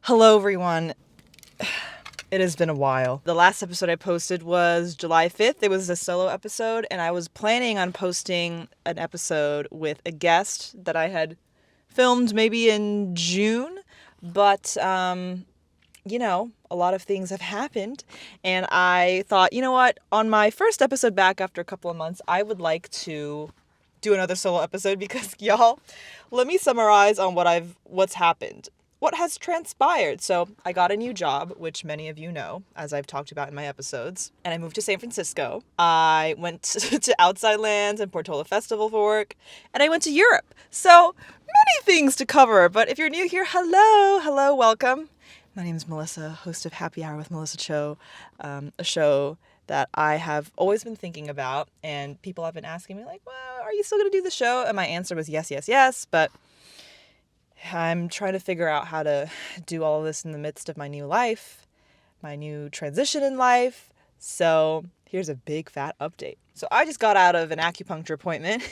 Hello, everyone. It has been a while. The last episode I posted was July 5th. It was a solo episode, and I was planning on posting an episode with a guest that I had filmed maybe in June, but, a lot of things have happened, and I thought, you know what, on my first episode back after a couple of months, I would like to do another solo episode because, y'all, let me summarize on what's happened. What has transpired? So I got a new job, which many of you know, as I've talked about in my episodes, and I moved to San Francisco. I went to Outside Lands and Portola Festival for work, and I went to Europe. So many things to cover, but if you're new here, hello, welcome. My name is Melissa, host of Happy Hour with Melissa Cho, a show that I have always been thinking about, and people have been asking me, like, well, are you still going to do the show? And my answer was yes, but I'm trying to figure out how to do all of this in the midst of my new life, my new transition in life. So here's a big fat update. So I just got out of an acupuncture appointment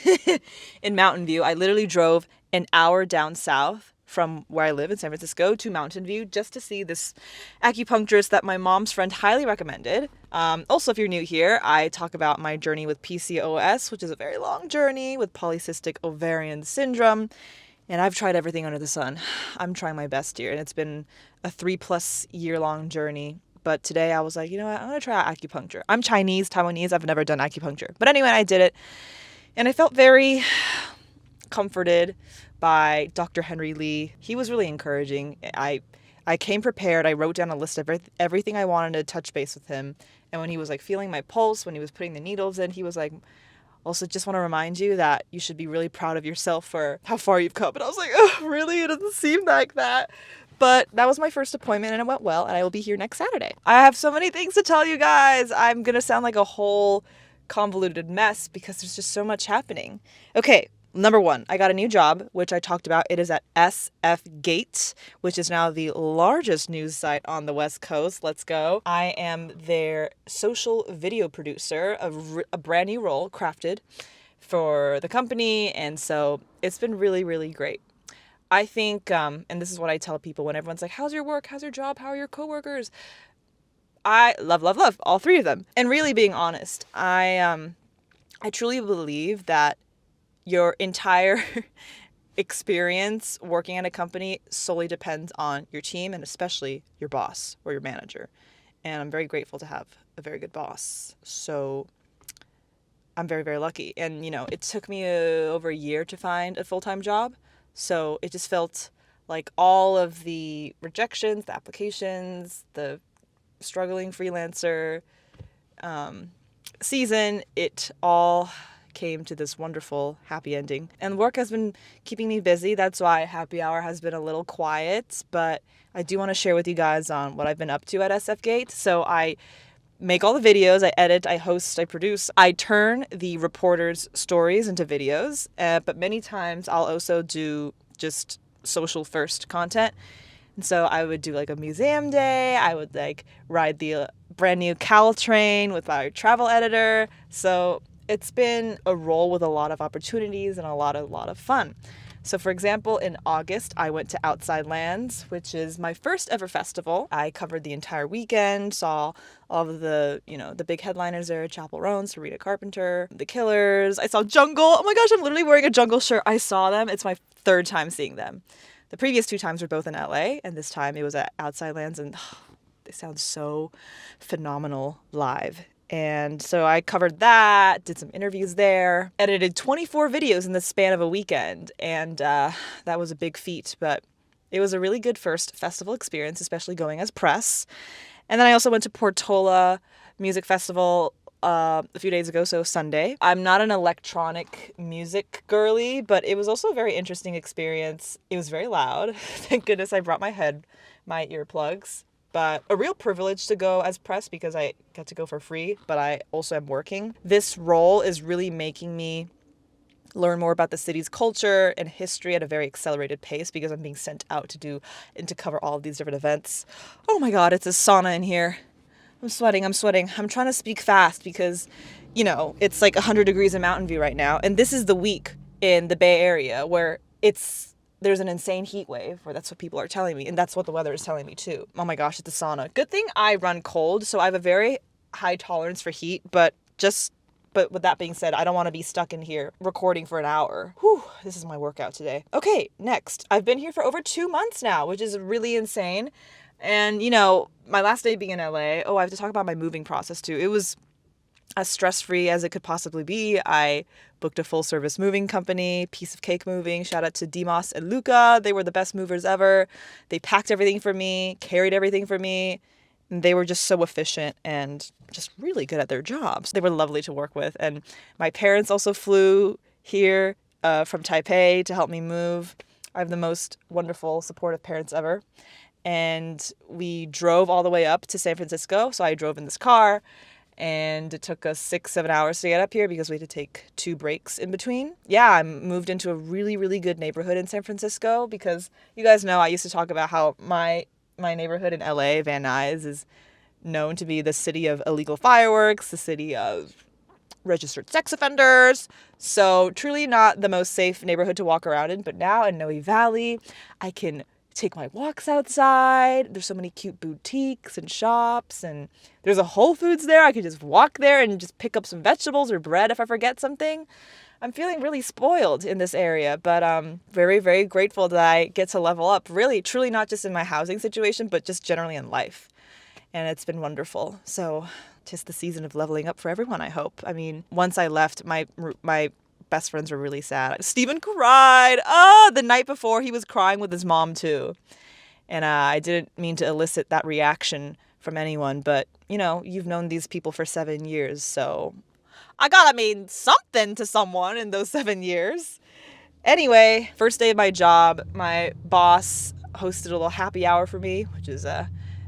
in Mountain View. I literally drove an hour down south from where I live in San Francisco to Mountain View just to see this acupuncturist that my mom's friend highly recommended. Also, if you're new here, I talk about my journey with PCOS, which is a very long journey with polycystic ovarian syndrome. And I've tried everything under the sun. I'm trying my best here. And it's been a 3+ year long journey. But today I was like, you know what? I'm going to try out acupuncture. I'm Chinese, Taiwanese. I've never done acupuncture. But anyway, I did it. And I felt very comforted by Dr. Henry Lee. He was really encouraging. I came prepared. I wrote down a list of everything I wanted to touch base with him. And when he was like feeling my pulse, when he was putting the needles in, he was like, also, just want to remind you that you should be really proud of yourself for how far you've come. And I was like, oh, really? It doesn't seem like that. But that was my first appointment and it went well. And I will be here next Saturday. I have so many things to tell you guys. I'm going to sound like a whole convoluted mess because there's just so much happening. Okay. Number one, I got a new job, which I talked about. It is at SF Gate, which is now the largest news site on the West Coast. Let's go. I am their social video producer, a brand new role crafted for the company. And so it's been really, really great. I think, and this is what I tell people when everyone's like, how's your work? How's your job? How are your coworkers? I love all three of them. And really being honest, I truly believe that your entire experience working at a company solely depends on your team and especially your boss or your manager. And I'm very grateful to have a very good boss. So I'm very, very lucky. And, it took me over a year to find a full-time job. So it just felt like all of the rejections, the applications, the struggling freelancer season, it all came to this wonderful happy ending. And work has been keeping me busy. That's why Happy Hour has been a little quiet, but I do want to share with you guys on what I've been up to at SF Gate. So I make all the videos, I edit, I host, I produce. I turn the reporters' stories into videos, but many times I'll also do just social first content. And so I would do like a museum day. I would ride the brand new Caltrain with our travel editor. So it's been a role with a lot of opportunities and a lot of fun. So for example, in August, I went to Outside Lands, which is my first ever festival. I covered the entire weekend, saw all of the big headliners there, Chapel Roan, Sarita Carpenter, The Killers. I saw Jungle. Oh my gosh, I'm literally wearing a Jungle shirt. I saw them. It's my third time seeing them. The previous 2 times were both in LA, and this time it was at Outside Lands, and they sound so phenomenal live. And so I covered that, did some interviews there, edited 24 videos in the span of a weekend. And that was a big feat, but it was a really good first festival experience, especially going as press. And then I also went to Portola Music Festival a few days ago, so Sunday. I'm not an electronic music girly, but it was also a very interesting experience. It was very loud. Thank goodness I brought my earplugs. But a real privilege to go as press because I get to go for free, but I also am working. This role is really making me learn more about the city's culture and history at a very accelerated pace because I'm being sent out to cover all of these different events. Oh my God, it's a sauna in here. I'm sweating. I'm trying to speak fast because, it's like 100 degrees in Mountain View right now. And this is the week in the Bay Area where it's there's an insane heat wave, or that's what people are telling me, and that's what the weather is telling me too. Oh my gosh, it's a sauna. Good thing I run cold, so I have a very high tolerance for heat, but with that being said, I don't want to be stuck in here recording for an hour. Whew, this is my workout today. Okay, next. I've been here for over 2 months now, which is really insane. And, my last day being in LA, I have to talk about my moving process too. It was as stress-free as it could possibly be. I booked a full-service moving company, Piece of Cake Moving. Shout out to Dimas and Luca. They were the best movers ever. They packed everything for me, carried everything for me. And they were just so efficient and just really good at their jobs. They were lovely to work with. And my parents also flew here from Taipei to help me move. I have the most wonderful, supportive parents ever. And we drove all the way up to San Francisco. So I drove in this car. And it took us 6-7 hours to get up here because we had to take 2 breaks in between. Yeah, I moved into a really, really good neighborhood in San Francisco because you guys know I used to talk about how my neighborhood in LA, Van Nuys, is known to be the city of illegal fireworks, the city of registered sex offenders. So truly not the most safe neighborhood to walk around in. But now in Noe Valley, I can take my walks outside. There's so many cute boutiques and shops, and there's a Whole Foods there. I could just walk there and just pick up some vegetables or bread if I forget something. I'm feeling really spoiled in this area, but very, very grateful that I get to level up, really, truly not just in my housing situation, but just generally in life. And it's been wonderful. So just the season of leveling up for everyone, I hope. I mean, once I left, my best friends were really sad. Steven cried. The night before he was crying with his mom too. And I didn't mean to elicit that reaction from anyone, but you've known these people for 7 years, so I gotta mean something to someone in those 7 years. Anyway, first day of my job, my boss hosted a little happy hour for me, which is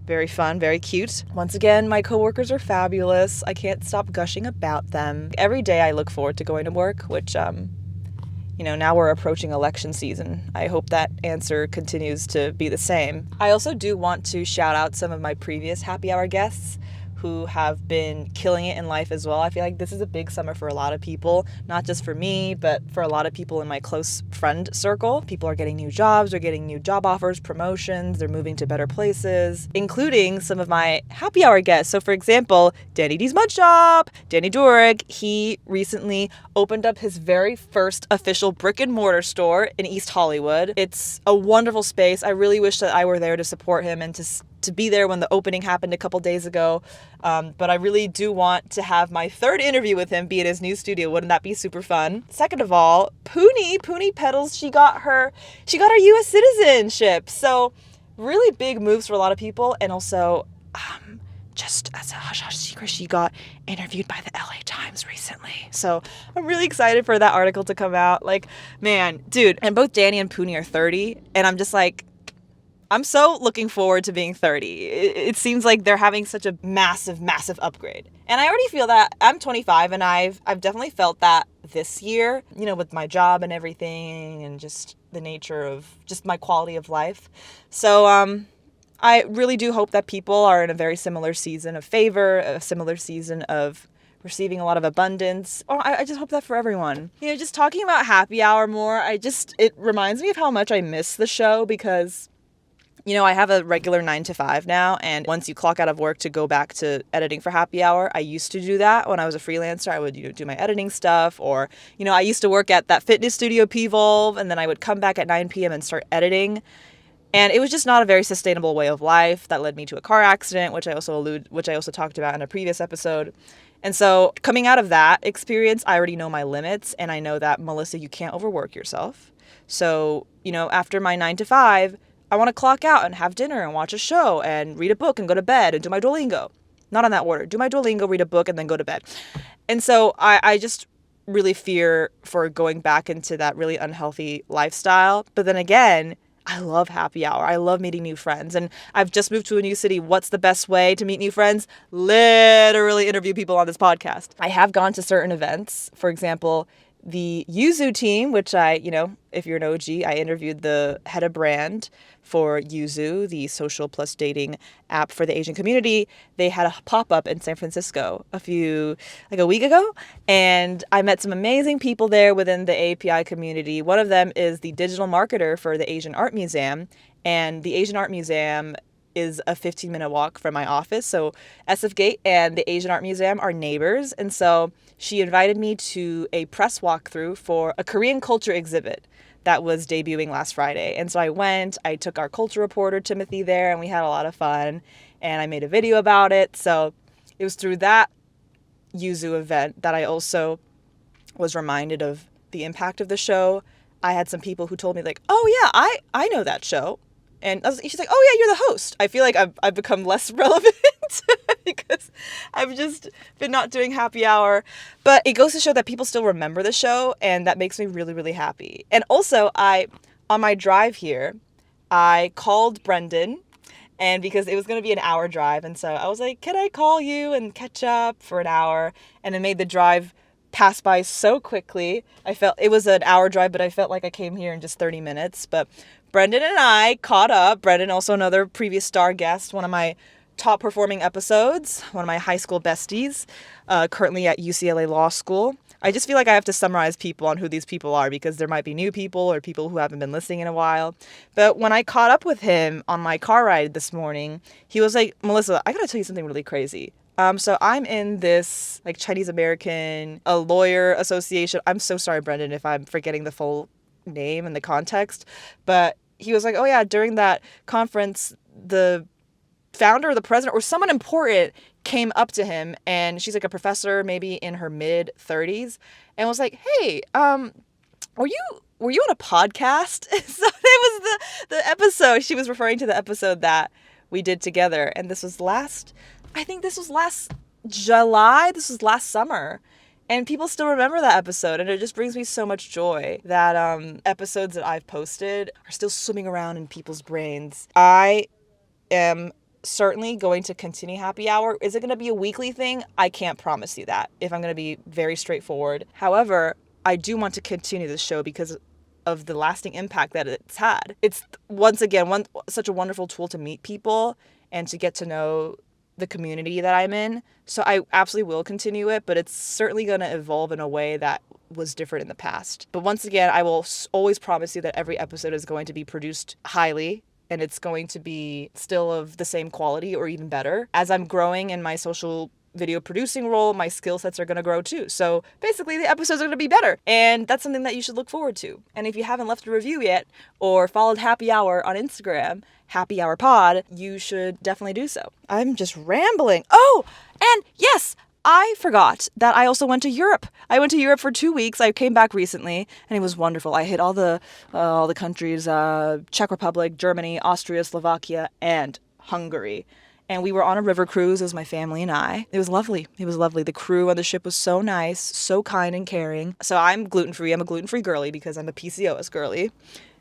very fun, very cute. Once again, my coworkers are fabulous. I can't stop gushing about them. Every day I look forward to going to work, which, now we're approaching election season. I hope that answer continues to be the same. I also do want to shout out some of my previous happy hour guests who have been killing it in life as well. I feel like this is a big summer for a lot of people, not just for me, but for a lot of people in my close friend circle. People are getting new jobs, they're getting new job offers, promotions, they're moving to better places, including some of my happy hour guests. So for example, Danny D's Mud Shop, Danny Durick, he recently opened up his very first official brick and mortar store in East Hollywood. It's a wonderful space. I really wish that I were there to support him and to be there when the opening happened a couple days ago. But I really do want to have my 3rd interview with him be at his new studio. Wouldn't that be super fun? Second of all, Poonie Petals, she got her U.S. citizenship. So really big moves for a lot of people. And also, just as a hush-hush secret, she got interviewed by the LA Times recently. So I'm really excited for that article to come out. Like, man, dude, and both Danny and Poonie are 30. And I'm just like, I'm so looking forward to being 30. It seems like they're having such a massive, massive upgrade. And I already feel that. I'm 25 and I've definitely felt that this year, with my job and everything and just the nature of just my quality of life. So I really do hope that people are in a very similar season of favor, a similar season of receiving a lot of abundance. I just hope that for everyone. Just talking about happy hour more, it reminds me of how much I miss the show because I have a regular 9 to 5 now, and once you clock out of work to go back to editing for happy hour, I used to do that when I was a freelancer. I would do my editing stuff, or I used to work at that fitness studio P-Volve, and then I would come back at 9 p.m. and start editing. And it was just not a very sustainable way of life. That led me to a car accident, which I also talked about in a previous episode. And so coming out of that experience, I already know my limits, and I know that, Melissa, you can't overwork yourself. So, after my 9 to 5, I want to clock out and have dinner and watch a show and read a book and go to bed and do my Duolingo. Not on that order. Do my Duolingo, read a book, and then go to bed. And so I just really fear for going back into that really unhealthy lifestyle. But then again, I love happy hour. I love meeting new friends. And I've just moved to a new city. What's the best way to meet new friends? Literally interview people on this podcast. I have gone to certain events. For example, the Yuzu team, which if you're an OG, I interviewed the head of brand for Yuzu, the social plus dating app for the Asian community. They had a pop-up in San Francisco a week ago, and I met some amazing people there within the API community. One of them is the digital marketer for the Asian Art Museum, and the Asian Art Museum is a 15-minute walk from my office. So SF Gate and the Asian Art Museum are neighbors. And so she invited me to a press walkthrough for a Korean culture exhibit that was debuting last Friday. And so I went, I took our culture reporter, Timothy, there, and we had a lot of fun. And I made a video about it. So it was through that Yuzu event that I also was reminded of the impact of the show. I had some people who told me like, oh yeah, I know that show. And she's like, oh yeah, you're the host. I feel like I've become less relevant because I've just been not doing happy hour. But it goes to show that people still remember the show, and that makes me really, really happy. And also, on my drive here, I called Brendan, and because it was going to be an hour drive, and so I was like, can I call you and catch up for an hour? And it made the drive pass by so quickly. It was an hour drive, but I felt like I came here in just 30 minutes. But Brendan and I caught up. Brendan, also another previous star guest, one of my top performing episodes, one of my high school besties, currently at UCLA Law School. I just feel like I have to summarize people on who these people are because there might be new people or people who haven't been listening in a while. But when I caught up with him on my car ride this morning, he was like, Melissa, I gotta tell you something really crazy. So I'm in this like Chinese American, a lawyer association. I'm so sorry, Brendan, if I'm forgetting the full name and the context, but he was like, oh yeah, during that conference, the founder or the president or someone important came up to him, and she's like a professor, maybe in her mid 30s, and was like, hey, were you on a podcast? So it was the episode. She was referring to the episode that we did together, and this was last July. This was last summer. And people still remember that episode, and it just brings me so much joy that episodes that I've posted are still swimming around in people's brains. I am certainly going to continue happy hour. Is it going to be a weekly thing? I can't promise you that, if I'm going to be very straightforward. However, I do want to continue this show because of the lasting impact that it's had. It's, once again, such a wonderful tool to meet people and to get to know the community that I'm in. So I absolutely will continue it, but it's certainly going to evolve in a way that was different in the past. But once again, I will always promise you that every episode is going to be produced highly, and it's going to be still of the same quality or even better. As I'm growing in my social video producing role, my skill sets are going to grow too. So basically the episodes are going to be better, and that's something that you should look forward to. And if you haven't left a review yet or followed Happy Hour on Instagram, Happy Hour Pod, you should definitely do so. I'm just rambling. Oh, and yes, I forgot that I also went to Europe. I went to Europe for 2 weeks. I came back recently, and it was wonderful. I hit all the countries, Czech Republic, Germany, Austria, Slovakia, and Hungary. And we were on a river cruise. It was my family and I. It was lovely. It was lovely. The crew on the ship was so nice, so kind and caring. So I'm gluten-free. I'm a gluten-free girly because I'm a PCOS girly.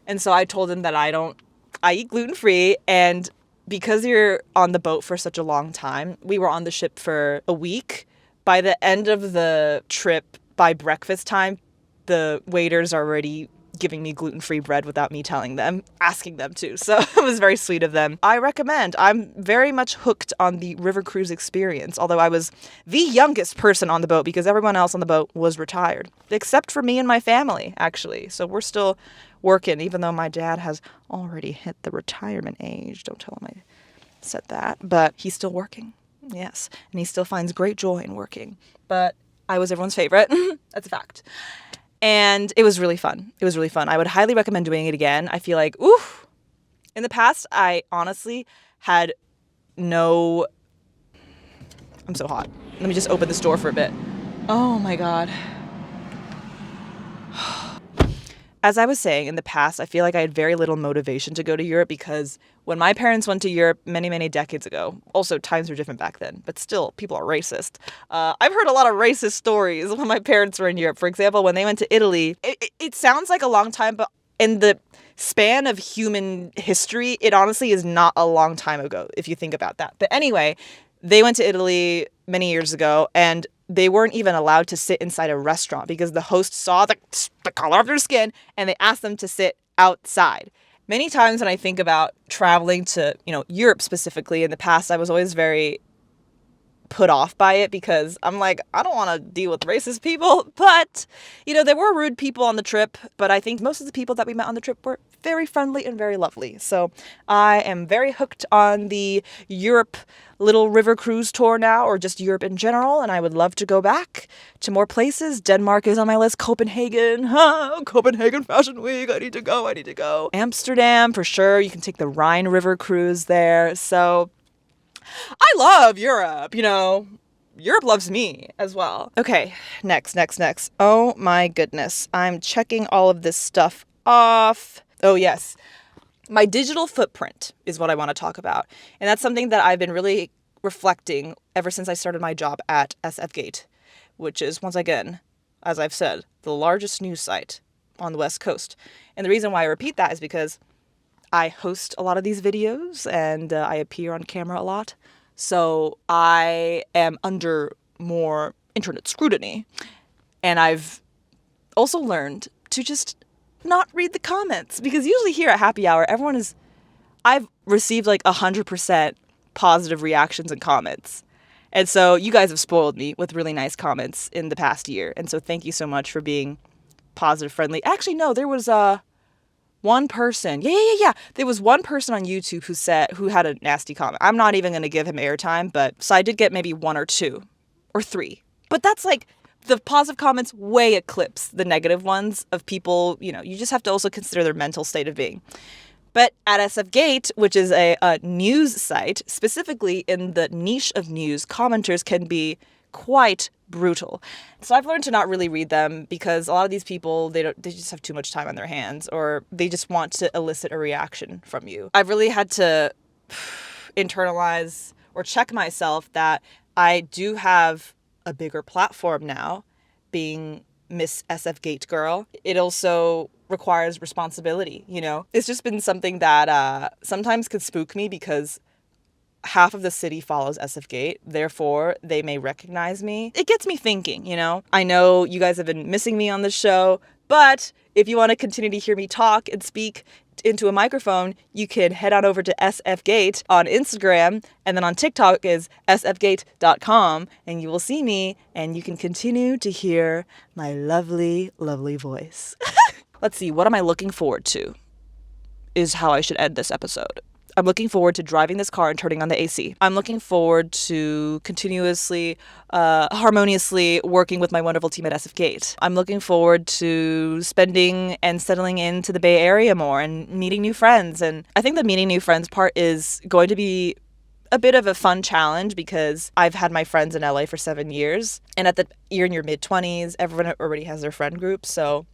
And so I told them that I eat gluten-free, and because you're on the boat for such a long time, we were on the ship for a week. By the end of the trip, by breakfast time, the waiters are already giving me gluten-free bread without me telling them, asking them to. So it was very sweet of them. I recommend. I'm very much hooked on the river cruise experience, although I was the youngest person on the boat because everyone else on the boat was retired, except for me and my family, actually. So we're still working, even though my dad has already hit the retirement age. Don't tell him I said that, but he's still working. Yes, and he still finds great joy in working. But I was everyone's favorite. That's a fact. And it was really fun. It was really fun. I would highly recommend doing it again. I feel like, oof. In the past, I honestly had no... I'm so hot. Let me just open this door for a bit. Oh my God. As I was saying, in the past, I feel like I had very little motivation to go to Europe because when my parents went to Europe many, many decades ago, also times were different back then, but still, people are racist. I've heard a lot of racist stories when my parents were in Europe. For example, when they went to Italy, it sounds like a long time, but in the span of human history, it honestly is not a long time ago, if you think about that. But anyway, They went to Italy many years ago, and they weren't even allowed to sit inside a restaurant because the host saw the color of their skin, and they asked them to sit outside. Many times when I think about traveling to, Europe specifically, in the past, I was always very put off by it because I'm like, I don't want to deal with racist people. But, there were rude people on the trip, but I think most of the people that we met on the trip were very friendly and very lovely. So I am very hooked on the Europe Little River Cruise tour now, or just Europe in general, and I would love to go back to more places. Denmark is on my list. Copenhagen. Copenhagen Fashion Week. I need to go. Amsterdam, for sure. You can take the Rhine River cruise there. So I love Europe, Europe loves me as well. Okay, next. Oh my goodness. I'm checking all of this stuff off. Oh yes. My digital footprint is what I want to talk about. And that's something that I've been really reflecting ever since I started my job at SFGate, which is, once again, as I've said, the largest news site on the West Coast. And the reason why I repeat that is because I host a lot of these videos and I appear on camera a lot. So I am under more internet scrutiny. And I've also learned to just not read the comments, because usually here at Happy Hour, I've received like 100% positive reactions and comments. And so you guys have spoiled me with really nice comments in the past year. And so thank you so much for being positive, friendly. Actually, no, there was one person. Yeah. There was one person on YouTube who had a nasty comment. I'm not even going to give him airtime, so I did get maybe 1 or 2 or 3. But that's like, the positive comments way eclipse the negative ones of people, you just have to also consider their mental state of being. But at SFGate, which is a news site, specifically in the niche of news, commenters can be quite brutal. So I've learned to not really read them because a lot of these people, they just have too much time on their hands, or they just want to elicit a reaction from you. I've really had to internalize or check myself that I do have a bigger platform now, being Miss SFGate girl. It also requires responsibility, It's just been something that sometimes could spook me because half of the city follows SFGate, therefore they may recognize me. It gets me thinking, I know you guys have been missing me on the show, but if you want to continue to hear me talk and speak into a microphone, you can head on over to SFGate on Instagram, and then on TikTok is sfgate.com, and you will see me, and you can continue to hear my lovely, lovely voice. Let's see, what am I looking forward to is how I should end this episode. I'm looking forward to driving this car and turning on the AC. I'm looking forward to continuously, harmoniously working with my wonderful team at SFGate. I'm looking forward to spending and settling into the Bay Area more and meeting new friends. And I think the meeting new friends part is going to be a bit of a fun challenge because I've had my friends in LA for 7 years. And you're in your mid-20s, everyone already has their friend group. So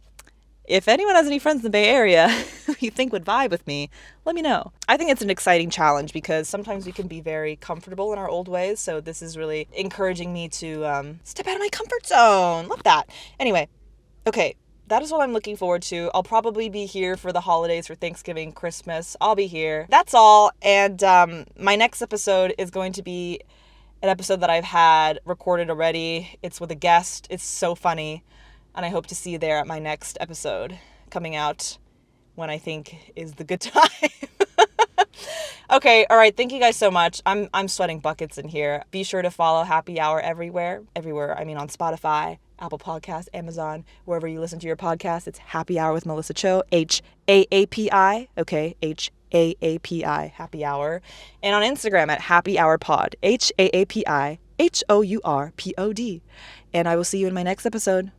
if anyone has any friends in the Bay Area who you think would vibe with me, let me know. I think it's an exciting challenge because sometimes we can be very comfortable in our old ways. So this is really encouraging me to step out of my comfort zone. Love that. Anyway, okay, that is what I'm looking forward to. I'll probably be here for the holidays, for Thanksgiving, Christmas. I'll be here. That's all. And my next episode is going to be an episode that I've had recorded already. It's with a guest. It's so funny. And I hope to see you there at my next episode coming out when I think is the good time. Okay, all right. Thank you guys so much. I'm sweating buckets in here. Be sure to follow Happy Hour everywhere. Everywhere. I mean, on Spotify, Apple Podcasts, Amazon, wherever you listen to your podcast. It's Happy Hour with Melissa Cho. HAAPI. Okay, HAAPI. Happy Hour. And on Instagram at Happy Hour Pod. HAAPI HOURPOD. And I will see you in my next episode.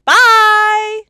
Bye!